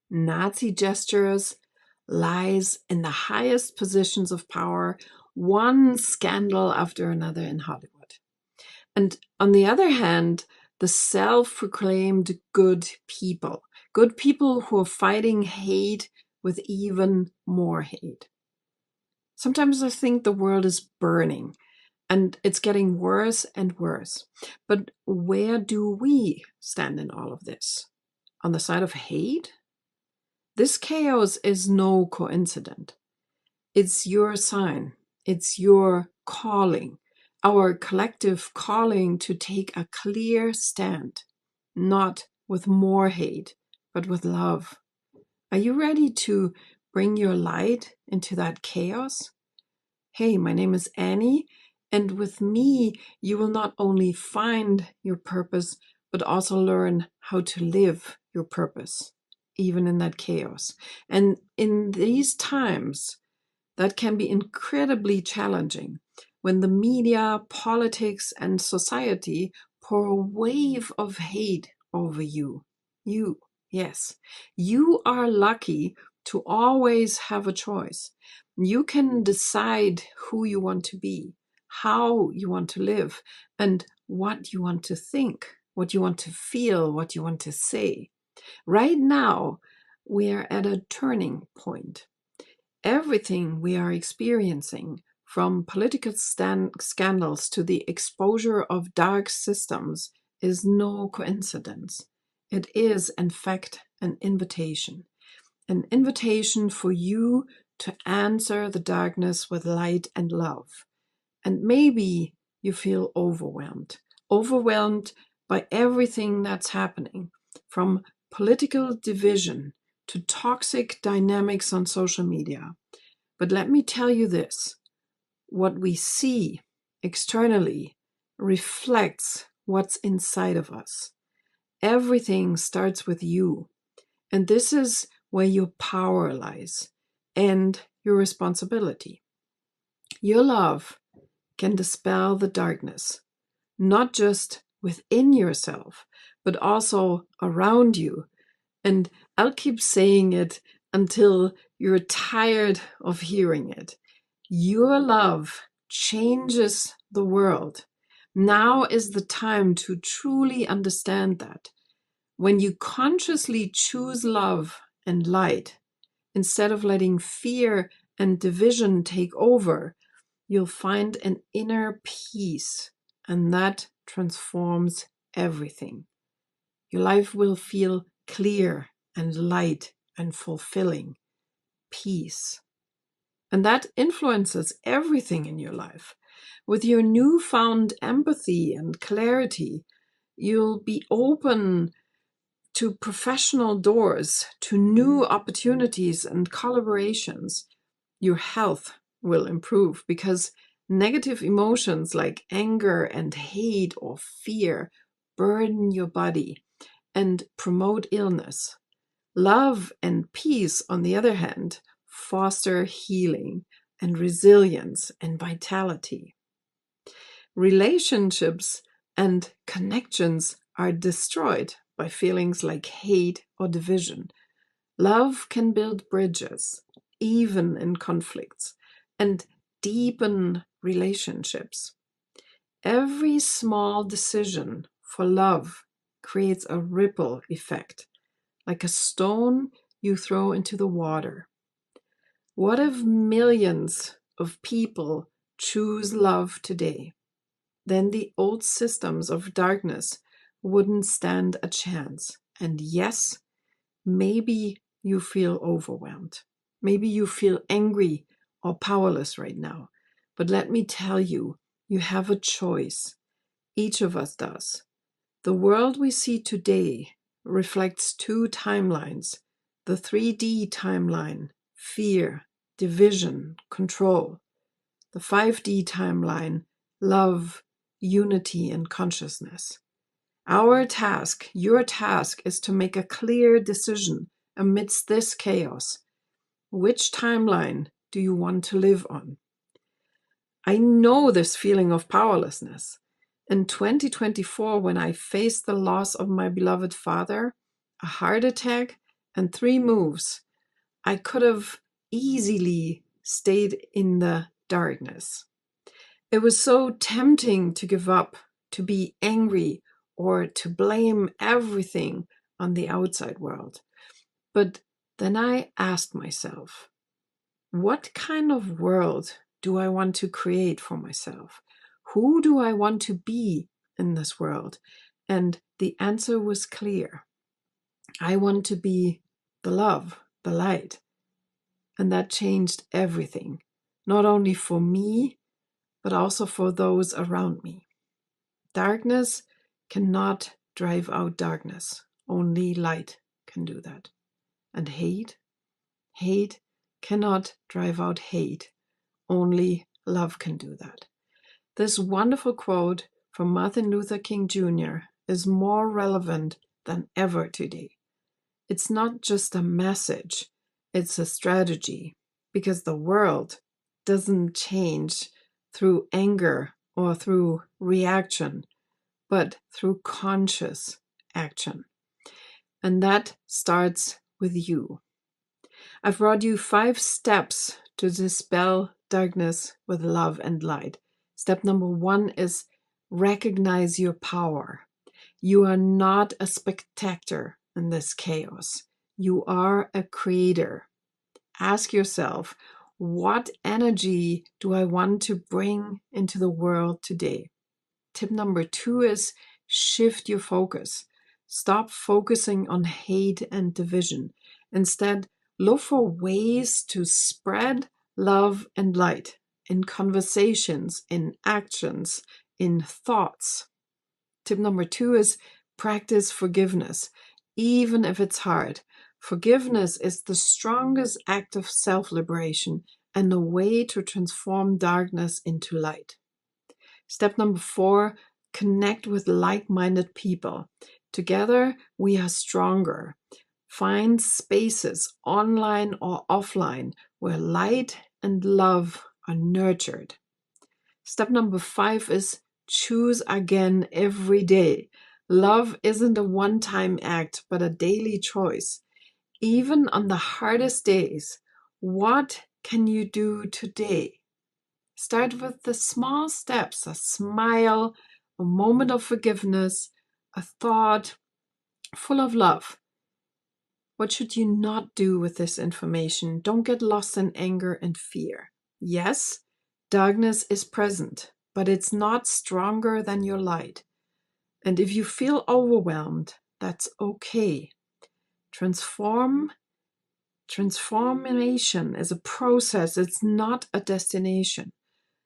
Nazi gestures, lies in the highest positions of power, one scandal after another in Hollywood. And on the other hand, the self-proclaimed good people who are fighting hate with even more hate. Sometimes I think the world is burning and it's getting worse and worse. But where do we stand in all of this? On the side of hate? This chaos is no coincidence. It's your sign. It's your calling, our collective calling to take a clear stand, not with more hate, but with love. Are you ready to bring your light into that chaos? Hey, my name is Annie, and with me, you will not only find your purpose, but also learn how to live your purpose, even in that chaos. And in these times, that can be incredibly challenging when the media, politics, and society pour a wave of hate over you. Yes, you are lucky to always have a choice. You can decide who you want to be, how you want to live, and what you want to think, what you want to feel, what you want to say. Right now, we are at a turning point. Everything we are experiencing, from political scandals to the exposure of dark systems, is no coincidence. It is, in fact, an invitation for you to answer the darkness with light and love. And maybe you feel overwhelmed by everything that's happening, from political division to toxic dynamics on social media. But let me tell you this, what we see externally reflects what's inside of us. Everything starts with you. And this is where your power lies and your responsibility. Your love can dispel the darkness, not just within yourself, but also around you. And I'll keep saying it until you're tired of hearing it. Your love changes the world. Now is the time to truly understand that. When you consciously choose love and light, instead of letting fear and division take over, you'll find an inner peace, and that transforms everything. Your life will feel clear and light and fulfilling. Peace. And that influences everything in your life. With your newfound empathy and clarity, you'll be open to professional doors, to new opportunities and collaborations. Your health will improve because negative emotions like anger and hate or fear burden your body and promote illness. Love and peace, on the other hand, foster healing and resilience and vitality. Relationships and connections are destroyed by feelings like hate or division. Love can build bridges, even in conflicts, and deepen relationships. Every small decision for love creates a ripple effect, like a stone you throw into the water. What if millions of people choose love today? Then the old systems of darkness wouldn't stand a chance. And yes, maybe you feel overwhelmed. Maybe you feel angry or powerless right now. But let me tell you, you have a choice. Each of us does. The world we see today reflects two timelines. The 3D timeline, fear, division, control. The 5D timeline, love, unity, and consciousness. Our task, your task, is to make a clear decision amidst this chaos. Which timeline do you want to live on? I know this feeling of powerlessness. In 2024, when I faced the loss of my beloved father, a heart attack, and 3 moves, I could have easily stayed in the darkness. It was so tempting to give up, to be angry, or to blame everything on the outside world. But then I asked myself, what kind of world do I want to create for myself? Who do I want to be in this world? And the answer was clear. I want to be the love, the light. And that changed everything, not only for me, but also for those around me. Darkness cannot drive out darkness. Only light can do that. And hate cannot drive out hate. Only love can do that. This wonderful quote from Martin Luther King Jr. is more relevant than ever today. It's not just a message, it's a strategy, because the world doesn't change through anger or through reaction, but through conscious action. And that starts with you. I've brought you 5 steps to dispel darkness with love and light. Step number 1 is recognize your power. You are not a spectator in this chaos. You are a creator. Ask yourself, what energy do I want to bring into the world today? Tip number 2 is shift your focus. Stop focusing on hate and division. Instead, look for ways to spread love and light in conversations, in actions, in thoughts. Tip number 2 is practice forgiveness, even if it's hard. Forgiveness is the strongest act of self-liberation and a way to transform darkness into light. Step number 4, connect with like-minded people. Together, we are stronger. Find spaces, online or offline, where light and love are nurtured. Step number 5 is choose again every day. Love isn't a one-time act, but a daily choice. Even on the hardest days, what can you do today? Start with the small steps, a smile, a moment of forgiveness, a thought full of love. What should you not do with this information? Don't get lost in anger and fear. Yes, darkness is present, but it's not stronger than your light. And if you feel overwhelmed, that's okay. Transformation is a process, it's not a destination.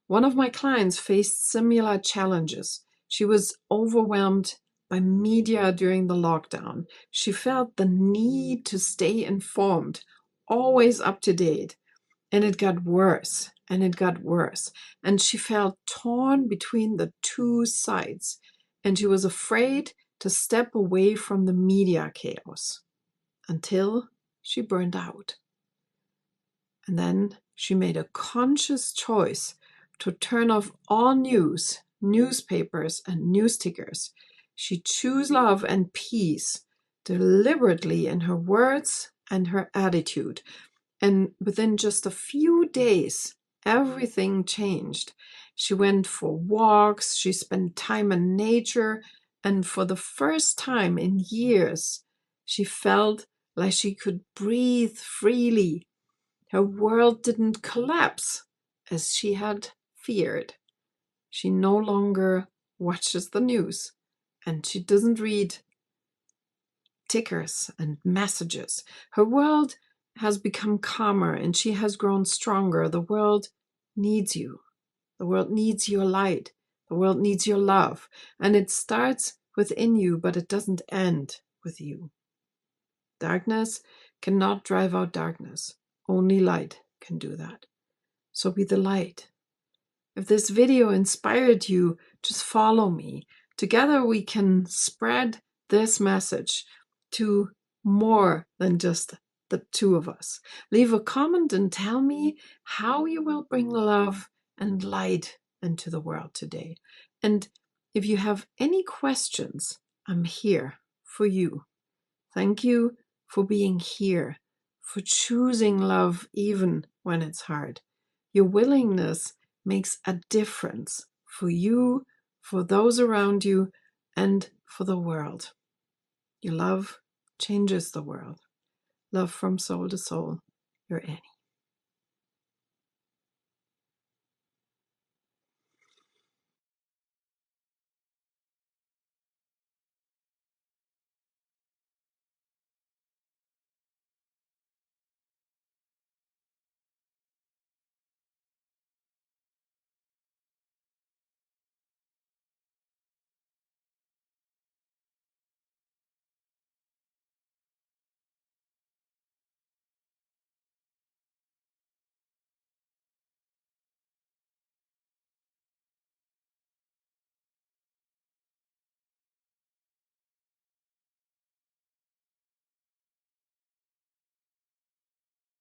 One of my clients faced similar challenges. She was overwhelmed by media during the lockdown. She felt the need to stay informed, always up to date. And it got worse, and it got worse. And she felt torn between the 2 sides. And she was afraid to step away from the media chaos until she burned out. And then she made a conscious choice to turn off all news, newspapers, and news tickers. She chose love and peace deliberately in her words and her attitude. And within just a few days, everything changed. She went for walks, she spent time in nature, and for the first time in years, she felt like she could breathe freely. Her world didn't collapse as she had feared. She no longer watches the news, and she doesn't read tickers and messages. Her world has become calmer, and she has grown stronger. The world needs you. The world needs your light. The world needs your love. And it starts within you, but it doesn't end with you. Darkness cannot drive out darkness. Only light can do that. So be the light. If this video inspired you, just follow me. Together we can spread this message to more than just the 2 of us. Leave a comment and tell me how you will bring love and light into the world today. And if you have any questions, I'm here for you. Thank you for being here, for choosing love even when it's hard. Your willingness makes a difference for you, for those around you, and for the world. Your love changes the world. Love from soul to soul, your Annie.